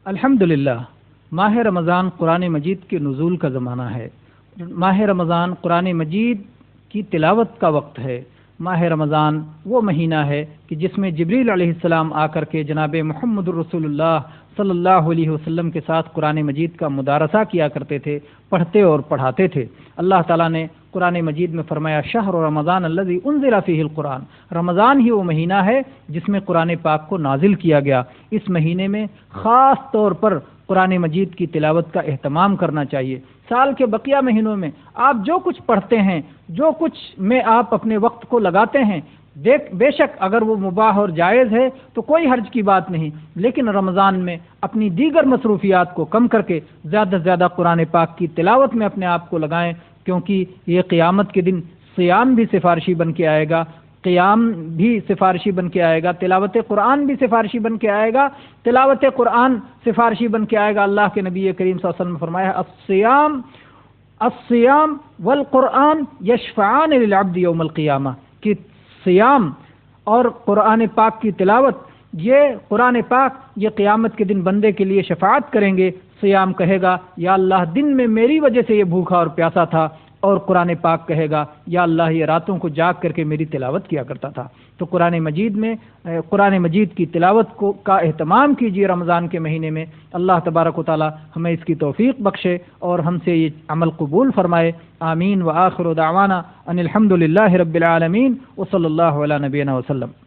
الحمدللہ، ماہ رمضان قرآن مجید کے نزول کا زمانہ ہے۔ ماہ رمضان قرآن مجید کی تلاوت کا وقت ہے۔ ماہ رمضان وہ مہینہ ہے کہ جس میں جبریل علیہ السلام آ کر کے جناب محمد الرسول اللہ صلی اللہ علیہ وسلم کے ساتھ قرآن مجید کا مدارسہ کیا کرتے تھے، پڑھتے اور پڑھاتے تھے۔ اللہ تعالیٰ نے قرآن مجید میں فرمایا شہر رمضان الذی انزل فیہ القرآن، رمضان ہی وہ مہینہ ہے جس میں قرآن پاک کو نازل کیا گیا۔ اس مہینے میں خاص طور پر قرآن مجید کی تلاوت کا اہتمام کرنا چاہیے۔ سال کے بقیہ مہینوں میں آپ جو کچھ پڑھتے ہیں، جو کچھ میں آپ اپنے وقت کو لگاتے ہیں، بے شک اگر وہ مباح اور جائز ہے تو کوئی حرج کی بات نہیں، لیکن رمضان میں اپنی دیگر مصروفیات کو کم کر کے زیادہ سے زیادہ قرآن پاک کی تلاوت میں اپنے آپ کو لگائیں، کیونکہ یہ قیامت کے دن صیام بھی سفارشی بن کے آئے گا، قیام بھی سفارشی بن کے آئے گا، تلاوت قرآن بھی سفارشی بن کے آئے گا، تلاوت قرآن سفارشی بن کے آئے گا۔ اللہ کے نبی کریم صلی اللہ علیہ وسلم نے فرمایا الصیام والقرآن یشفعان للعبد یوم القیامہ، کہ صیام اور قرآن پاک کی تلاوت، یہ قرآن پاک یہ قیامت کے دن بندے کے لیے شفاعت کریں گے۔ صیام کہے گا یا اللہ دن میں میری وجہ سے یہ بھوکا اور پیاسا تھا، اور قرآن پاک کہے گا یا اللہ یہ راتوں کو جاگ کر کے میری تلاوت کیا کرتا تھا۔ تو قرآن مجید کی تلاوت کا اہتمام کیجیے رمضان کے مہینے میں۔ اللہ تبارک و تعالی ہمیں اس کی توفیق بخشے اور ہم سے یہ عمل قبول فرمائے۔ آمین۔ وآخر دعوانا ان الحمد للہ رب العالمین وصلی اللہ علی نبینا وسلم۔